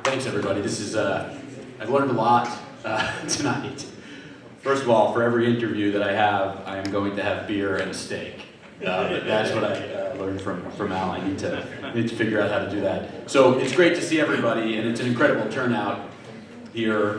Thanks, everybody. This is, I've learned a lot tonight. First of all, for every interview that I have, I am going to have beer and a steak. That's what I learned from Al. I need to figure out how to do that. So it's great to see everybody, and it's an incredible turnout here.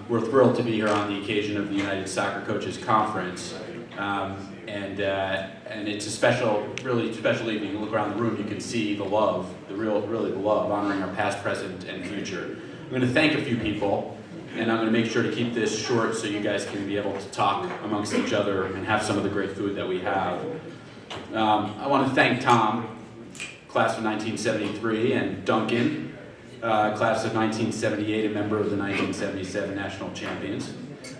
We're thrilled to be here on the occasion of the United Soccer Coaches Conference. And it's a special, really special evening. You look around the room, you can see the love, really the love, honoring our past, present, and future. I'm going to thank a few people, and I'm going to make sure to keep this short so you guys can be able to talk amongst each other and have some of the great food that we have. I want to thank Tom, class of 1973, and Duncan, class of 1978, a member of the 1977 national champions,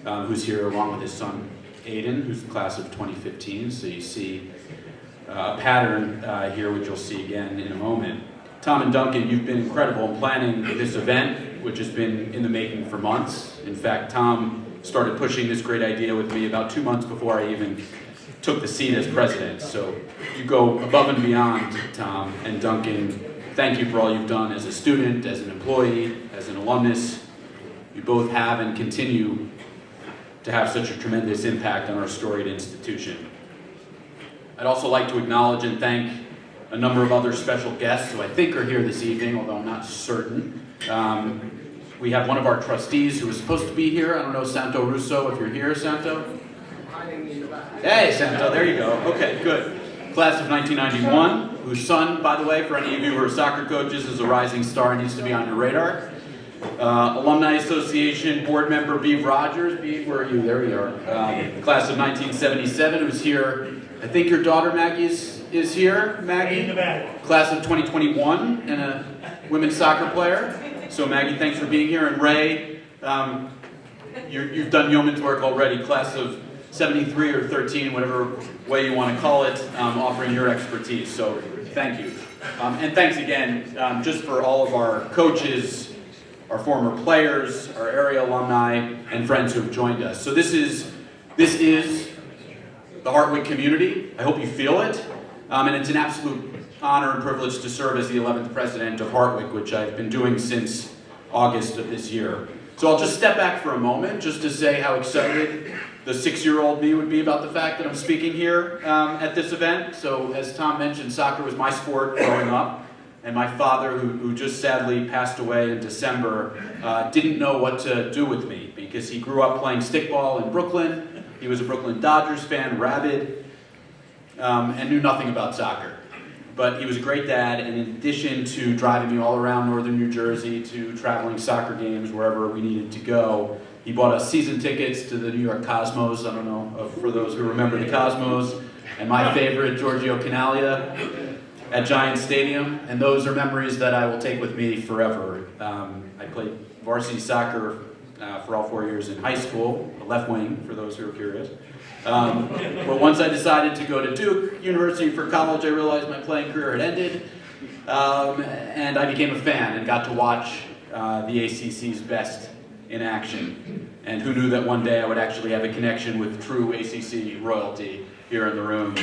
who's here along with his son, Aiden, who's the class of 2015, so you see a pattern here, which you'll see again in a moment. Tom and Duncan, you've been incredible in planning this event, which has been in the making for months. In fact, Tom started pushing this great idea with me about 2 months before I even took the seat as president. So you go above and beyond, Tom and Duncan. Thank you for all you've done as a student, as an employee, as an alumnus. You both have and continue to have such a tremendous impact on our storied institution. I'd also like to acknowledge and thank a number of other special guests who I think are here this evening, although I'm not certain. We have one of our trustees who was supposed to be here. I don't know, Santo Russo, if you're here, Santo? Hey, Santo, there you go. Okay, good. Class of 1991, whose son, by the way, for any of you who are soccer coaches, is a rising star and needs to be on your radar. Alumni Association board member Beav Rogers. Beav, where are you? There you are. Class of 1977, who's here. I think your daughter Maggie is here. Maggie, in the back. Class of 2021 and a women's soccer player. So Maggie, thanks for being here. And Ray, you've done yeoman's work already. Class of 73 or 13, whatever way you want to call it, offering your expertise. So thank you. And thanks again just for all of our coaches, our former players, our area alumni, and friends who have joined us. So this is the Hartwick community. I hope you feel it. And it's an absolute honor and privilege to serve as the 11th president of Hartwick, which I've been doing since August of this year. So I'll just step back for a moment just to say how excited the 6-year-old me would be about the fact that I'm speaking here at this event. So as Tom mentioned, soccer was my sport growing up. And my father, who just sadly passed away in December, didn't know what to do with me because he grew up playing stickball in Brooklyn. He was a Brooklyn Dodgers fan, rabid, and knew nothing about soccer. But he was a great dad, and in addition to driving me all around northern New Jersey to traveling soccer games wherever we needed to go, he bought us season tickets to the New York Cosmos. I don't know for those who remember the Cosmos, and my favorite, Giorgio Canalia, at Giant Stadium, and those are memories that I will take with me forever. I played varsity soccer for all 4 years in high school, left wing, for those who are curious. But once I decided to go to Duke University for college, I realized my playing career had ended, and I became a fan and got to watch the ACC's best in action. And who knew that one day I would actually have a connection with true ACC royalty here in the room.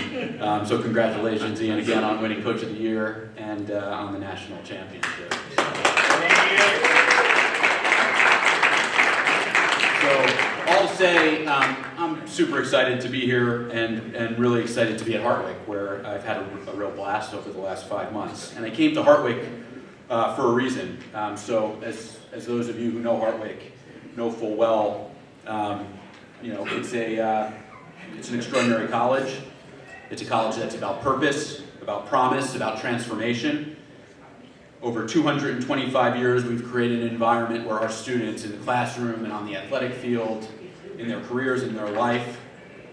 So congratulations, Ian, again on winning Coach of the Year and on the national championship. So all to say, I'm super excited to be here and really excited to be at Hartwick, where I've had a real blast over the last 5 months. And I came to Hartwick for a reason. So as those of you who know Hartwick know full well, it's an extraordinary college. It's a college that's about purpose, about promise, about transformation. Over 225 years, we've created an environment where our students in the classroom and on the athletic field, in their careers, in their life,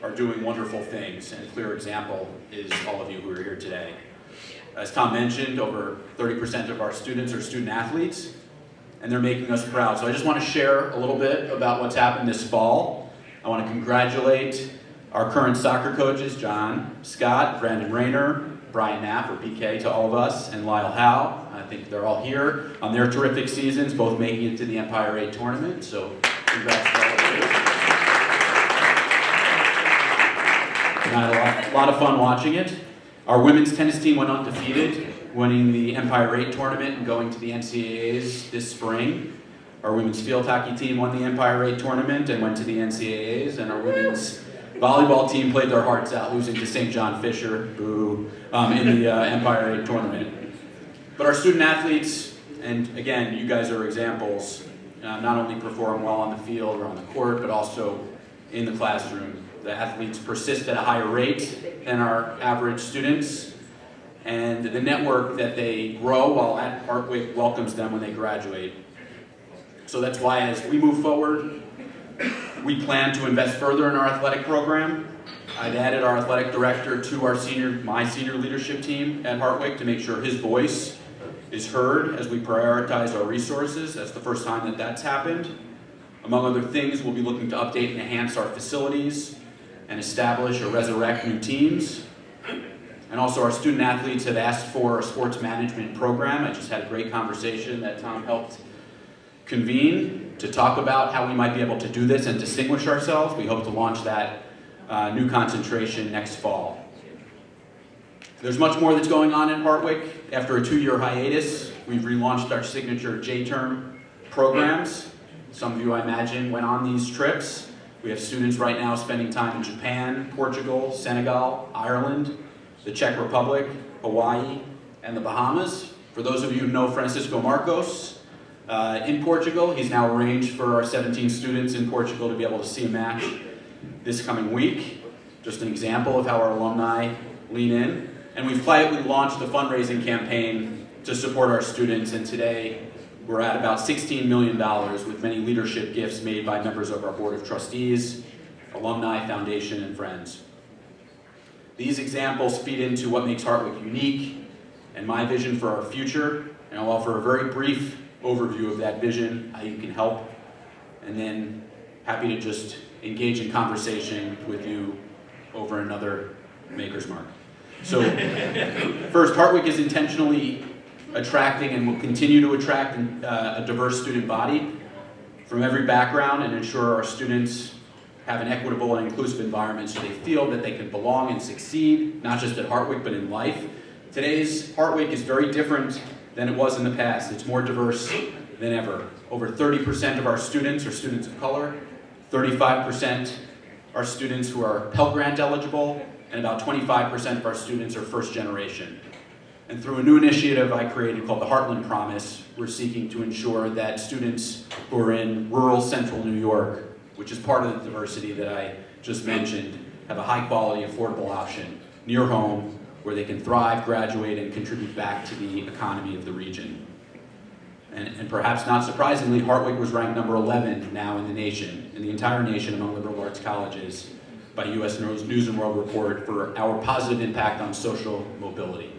are doing wonderful things. And a clear example is all of you who are here today. As Tom mentioned, over 30% of our students are student athletes, and they're making us proud. So I just want to share a little bit about what's happened this fall. I want to congratulate our current soccer coaches, John Scott, Brandon Rayner, Brian Knapp, or PK to all of us, and Lyle Howe. I think they're all here on their terrific seasons, both making it to the Empire 8 tournament. So congrats to all of you. And I had a lot of fun watching it. Our women's tennis team went undefeated winning the Empire 8 tournament and going to the NCAAs this spring. Our women's field hockey team won the Empire 8 tournament and went to the NCAAs, and our women's volleyball team played their hearts out, losing to St. John Fisher, boo, in the Empire 8 tournament. But our student athletes, and again, you guys are examples, not only perform well on the field or on the court, but also in the classroom. The athletes persist at a higher rate than our average students, and the network that they grow while at Hartwick welcomes them when they graduate. So that's why as we move forward, we plan to invest further in our athletic program. I've added our athletic director to my senior leadership team at Hartwick to make sure his voice is heard as we prioritize our resources. That's the first time that that's happened. Among other things, we'll be looking to update and enhance our facilities and establish or resurrect new teams. And also our student athletes have asked for a sports management program. I just had a great conversation that Tom helped convene to talk about how we might be able to do this and distinguish ourselves. We hope to launch that new concentration next fall. There's much more that's going on in Hartwick. After a 2-year hiatus, we've relaunched our signature J-term programs. Some of you, I imagine, went on these trips. We have students right now spending time in Japan, Portugal, Senegal, Ireland, the Czech Republic, Hawaii, and the Bahamas. For those of you who know Francisco Marcos, in Portugal, he's now arranged for our 17 students in Portugal to be able to see a match this coming week. Just an example of how our alumni lean in. And we've quietly launched a fundraising campaign to support our students, and today we're at about $16 million with many leadership gifts made by members of our Board of Trustees, Alumni, Foundation, and friends. These examples feed into what makes Hartwick unique and my vision for our future, and I'll offer a very brief overview of that vision, how you can help, and then happy to just engage in conversation with you over another Maker's Mark. So first, Hartwick is intentionally attracting and will continue to attract a diverse student body from every background and ensure our students have an equitable and inclusive environment so they feel that they can belong and succeed, not just at Hartwick, but in life. Today's Hartwick is very different than it was in the past. It's more diverse than ever. Over 30% of our students are students of color, 35% are students who are Pell Grant eligible, and about 25% of our students are first generation. And through a new initiative I created called the Heartland Promise, we're seeking to ensure that students who are in rural central New York, which is part of the diversity that I just mentioned, have a high quality, affordable option near home where they can thrive, graduate, and contribute back to the economy of the region. And perhaps not surprisingly, Hartwick was ranked number 11 now in the entire nation among liberal arts colleges by U.S. News and World Report for our positive impact on social mobility.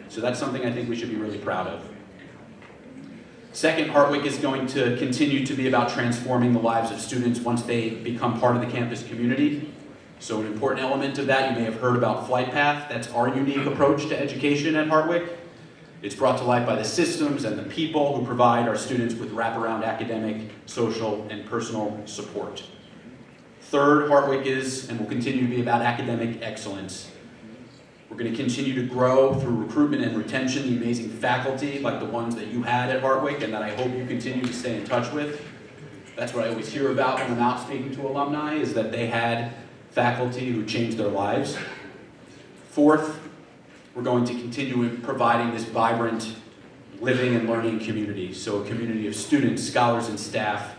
So that's something I think we should be really proud of. Second, Hartwick is going to continue to be about transforming the lives of students once they become part of the campus community. So an important element of that, you may have heard about Flight Path. That's our unique approach to education at Hartwick. It's brought to life by the systems and the people who provide our students with wraparound academic, social, and personal support. Third, Hartwick is and will continue to be about academic excellence. We're going to continue to grow through recruitment and retention the amazing faculty like the ones that you had at Hartwick and that I hope you continue to stay in touch with. That's what I always hear about when I'm out speaking to alumni, is that they had faculty who changed their lives. Fourth, we're going to continue providing this vibrant living and learning community. So a community of students, scholars, and staff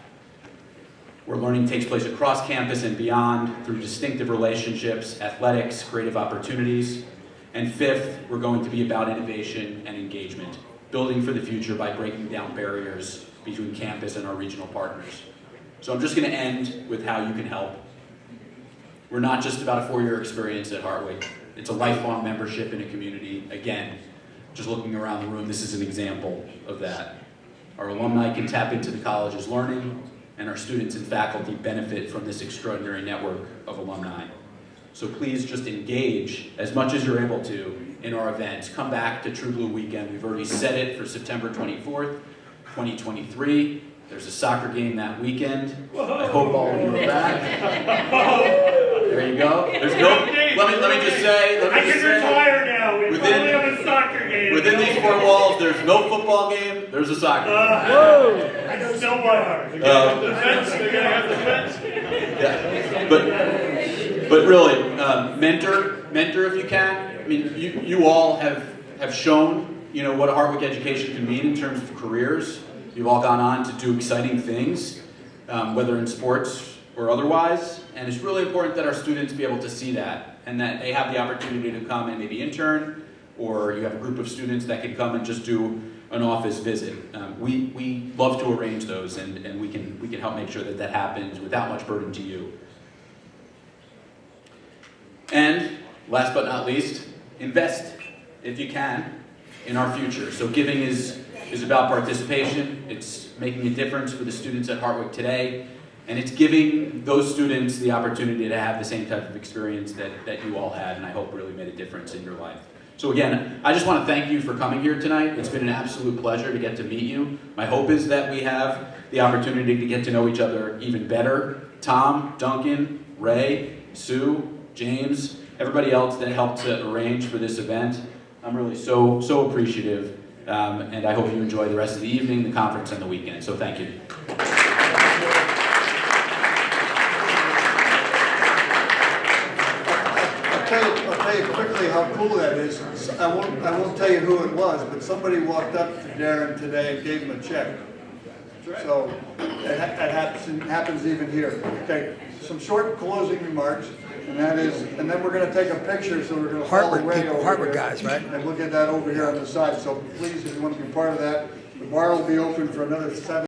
where learning takes place across campus and beyond through distinctive relationships, athletics, creative opportunities. And fifth, we're going to be about innovation and engagement, building for the future by breaking down barriers between campus and our regional partners. So I'm just going to end with how you can help. We're not just about a 4-year experience at Hartwick. It's a lifelong membership in a community. Again, just looking around the room, this is an example of that. Our alumni can tap into the college's learning, and our students and faculty benefit from this extraordinary network of alumni. So please just engage as much as you're able to in our events. Come back to True Blue Weekend. We've already set it for September 24th, 2023. There's a soccer game that weekend. I hope all of you are back. There you go. Let me just say. I can retire now. Only on a soccer game. Within these four walls, there's no football game, there's a soccer game. I know so much. They're gonna have the fence. Yeah. But really, mentor if you can. I mean, you all have shown, you know, what a Hartwick education can mean in terms of careers. You've all gone on to do exciting things, whether in sports or otherwise. And it's really important that our students be able to see that, and that they have the opportunity to come and maybe intern, or you have a group of students that can come and just do an office visit. We love to arrange those, and we can help make sure that that happens without much burden to you. And last but not least, invest, if you can, in our future. So giving is about participation. It's making a difference for the students at Hartwick today. And it's giving those students the opportunity to have the same type of experience that you all had, and I hope really made a difference in your life. So again, I just want to thank you for coming here tonight. It's been an absolute pleasure to get to meet you. My hope is that we have the opportunity to get to know each other even better. Tom, Duncan, Ray, Sue, James, everybody else that helped to arrange for this event. I'm really so appreciative, and I hope you enjoy the rest of the evening, the conference, and the weekend. So thank you. I'll tell you quickly how cool that is. I won't tell you who it was, but somebody walked up to Darren today and gave him a check. So it happens even here. Okay, some short closing remarks, and then we're going to take a picture. So we're going to follow Ray over Hartwick here, guys, right? And we'll get that over here on the side. So please, if you want to be part of that, the bar will be open for another 7.